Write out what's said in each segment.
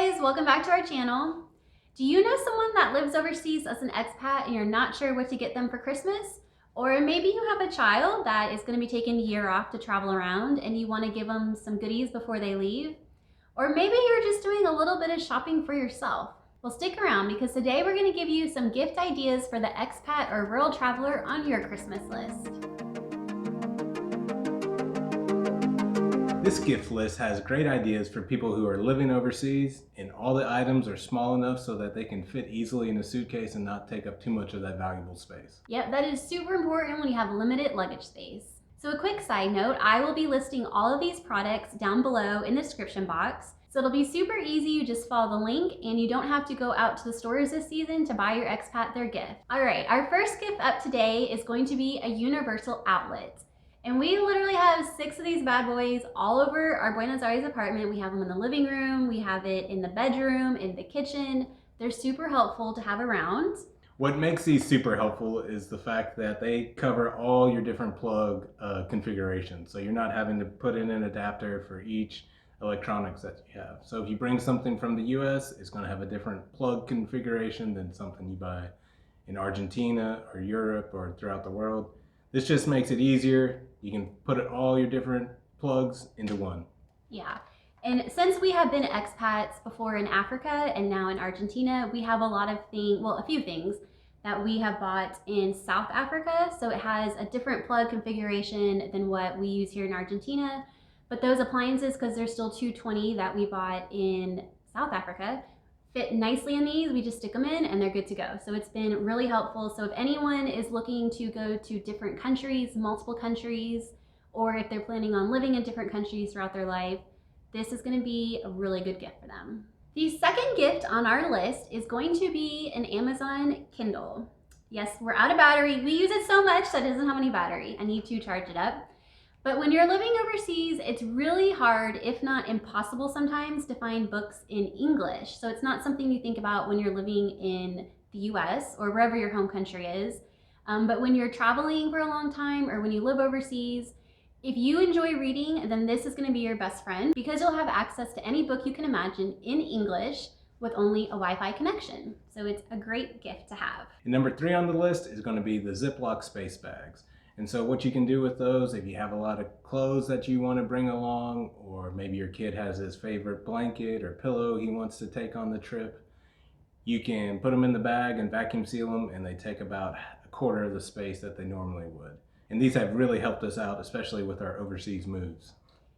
guys, welcome back to our channel. Do you know someone that lives overseas as an expat and you're not sure what to get them for Christmas? Or maybe you have a child that is going to be taking a year off to travel around and you want to give them some goodies before they leave? Or maybe you're just doing a little bit of shopping for yourself. Well, stick around because today we're going to give you some gift ideas for the expat or rural traveler on your Christmas list. This gift list has great ideas for people who are living overseas, and all the items are small enough so that they can fit easily in a suitcase and not take up too much of that valuable space. Yep, that is super important when you have limited luggage space. So a quick side note, I will be listing all of these products down below in the description box. So it'll be super easy, you just follow the link and you don't have to go out to the stores this season to buy your expat their gift. All right, our first gift up today is going to be a universal outlet. And we literally have 6 of these bad boys all over our Buenos Aires apartment. We have them in the living room, we have it in the bedroom, in the kitchen. They're super helpful to have around. What makes these super helpful is the fact that they cover all your different plug configurations. So you're not having to put in an adapter for each electronics that you have. So if you bring something from the US, it's going to have a different plug configuration than something you buy in Argentina or Europe or throughout the world. This just makes it easier. You can put all your different plugs into one. Yeah, and since we have been expats before in Africa and now in Argentina, we have a lot of things, well, a few things that we have bought in South Africa. So it has a different plug configuration than what we use here in Argentina. But those appliances, because they're still 220 that we bought in South Africa, fit nicely in these. We just stick them in and they're good to go. So it's been really helpful. So if anyone is looking to go to different countries, multiple countries, or if they're planning on living in different countries throughout their life, this is going to be a really good gift for them. The second gift on our list is going to be an Amazon Kindle. Yes, we're out of battery. We use it so much that it doesn't have any battery. I need to charge it up. But when you're living overseas, it's really hard, if not impossible sometimes, to find books in English. So it's not something you think about when you're living in the US or wherever your home country is. But when you're traveling for a long time or when you live overseas, if you enjoy reading, then this is going to be your best friend because you'll have access to any book you can imagine in English with only a Wi-Fi connection. So it's a great gift to have. And number 3 on the list is going to be the Ziploc space bags. And so what you can do with those, if you have a lot of clothes that you want to bring along, or maybe your kid has his favorite blanket or pillow he wants to take on the trip, you can put them in the bag and vacuum seal them, and they take about a quarter of the space that they normally would. And these have really helped us out, especially with our overseas moves.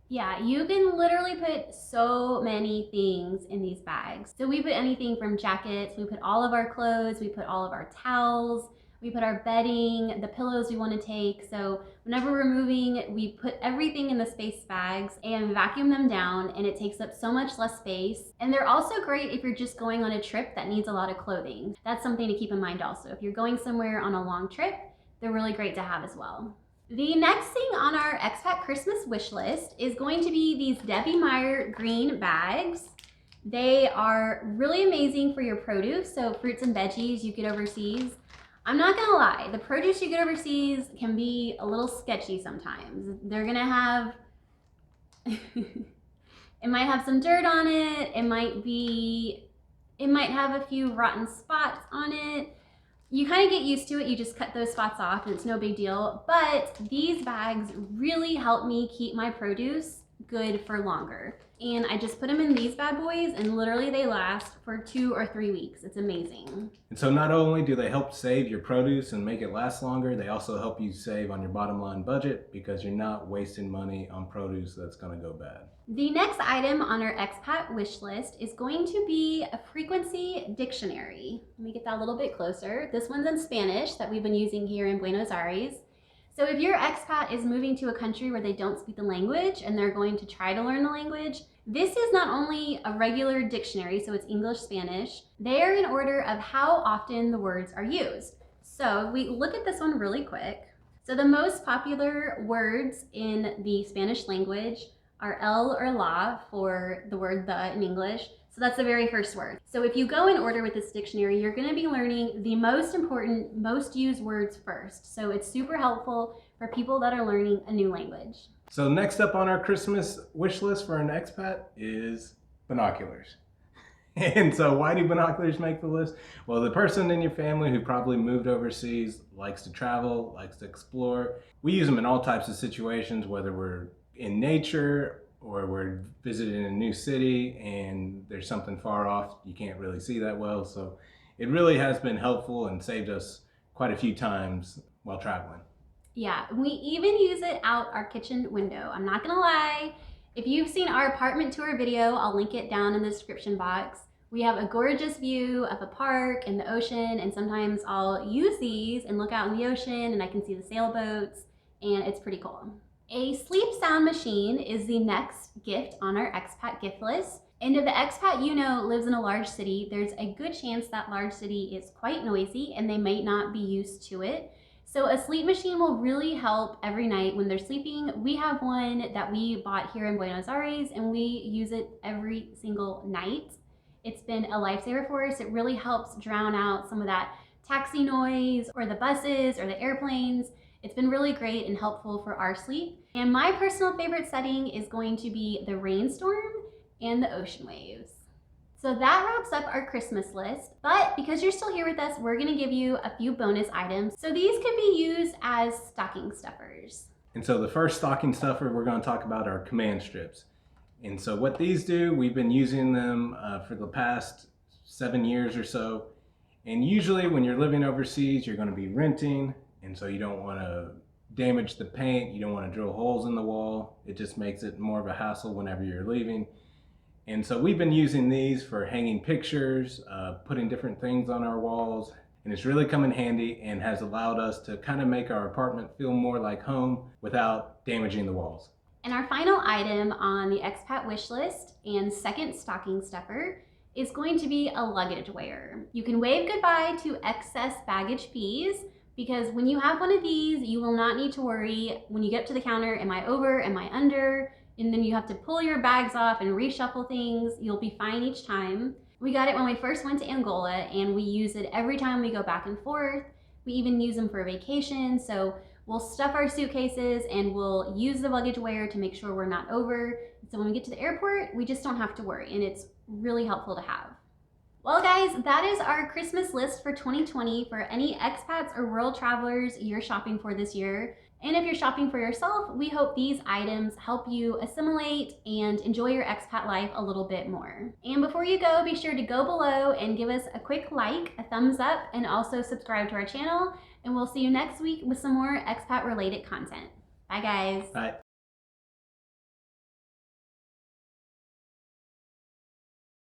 Yeah, you can literally put so many things in these bags. So we put anything from jackets, we put all of our clothes, we put all of our towels, we put our bedding, the pillows we want to take. So whenever we're moving, we put everything in the space bags and vacuum them down, and it takes up so much less space. And they're also great if you're just going on a trip that needs a lot of clothing. That's something to keep in mind also. If you're going somewhere on a long trip, they're really great to have as well. The next thing on our expat Christmas wish list is going to be these Debbie Meyer green bags. They are really amazing for your produce, so fruits and veggies you get overseas. I'm not gonna lie, the produce you get overseas can be a little sketchy sometimes. They're gonna have, it might have some dirt on it, it might have a few rotten spots on it. You kind of get used to it, you just cut those spots off and it's no big deal. But these bags really help me keep my produce good for longer. And I just put them in these bad boys and literally they last for 2 or 3 weeks. It's amazing. And so not only do they help save your produce and make it last longer, they also help you save on your bottom line budget because you're not wasting money on produce that's going to go bad. The next item on our expat wish list is going to be a frequency dictionary. Let me get that a little bit closer. This one's in Spanish that we've been using here in Buenos Aires. So if your expat is moving to a country where they don't speak the language and they're going to try to learn the language, this is not only a regular dictionary, so it's English, Spanish. They are in order of how often the words are used. So we look at this one really quick. So the most popular words in the Spanish language are el or la for the word the in English. So that's the very first word. So if you go in order with this dictionary, you're going to be learning the most important, most used words first. So it's super helpful for people that are learning a new language. So next up on our Christmas wish list for an expat is binoculars. And so why do binoculars make the list? Well, the person in your family who probably moved overseas likes to travel, likes to explore. We use them in all types of situations, whether we're in nature or we're visiting a new city and there's something far off you can't really see that well. So it really has been helpful and saved us quite a few times while traveling. Yeah, we even use it out our kitchen window. I'm not gonna lie. If you've seen our apartment tour video, I'll link it down in the description box. We have a gorgeous view of a park and the ocean, and sometimes I'll use these and look out in the ocean and I can see the sailboats, and it's pretty cool. A sleep sound machine is the next gift on our expat gift list. And if the expat you know lives in a large city, there's a good chance that large city is quite noisy and they might not be used to it. So a sleep machine will really help every night when they're sleeping. We have one that we bought here in Buenos Aires and we use it every single night. It's been a lifesaver for us. It really helps drown out some of that taxi noise or the buses or the airplanes. It's been really great and helpful for our sleep. And my personal favorite setting is going to be the rainstorm and the ocean waves. So that wraps up our Christmas list, but because you're still here with us, we're gonna give you a few bonus items. So these could be used as stocking stuffers. And so the first stocking stuffer we're going to talk about are command strips. And so what these do, we've been using them for the past 7 years or so. And usually when you're living overseas, you're going to be renting. And so you don't want to damage the paint. You don't want to drill holes in the wall. It just makes it more of a hassle whenever you're leaving. And so we've been using these for hanging pictures, putting different things on our walls. And it's really come in handy and has allowed us to kind of make our apartment feel more like home without damaging the walls. And our final item on the expat wish list and second stocking stuffer is going to be a luggage weigher. You can wave goodbye to excess baggage fees because when you have one of these, you will not need to worry when you get up to the counter, am I over, am I under? And then you have to pull your bags off and reshuffle things. You'll be fine each time. We got it when we first went to Angola and we use it every time we go back and forth. We even use them for vacation. So we'll stuff our suitcases and we'll use the luggage weigher to make sure we're not over. So when we get to the airport, we just don't have to worry, and it's really helpful to have. Well guys, that is our Christmas list for 2020 for any expats or world travelers you're shopping for this year. And if you're shopping for yourself, we hope these items help you assimilate and enjoy your expat life a little bit more. And before you go, be sure to go below and give us a quick like, a thumbs up, and also subscribe to our channel. And we'll see you next week with some more expat related content. Bye guys. Bye.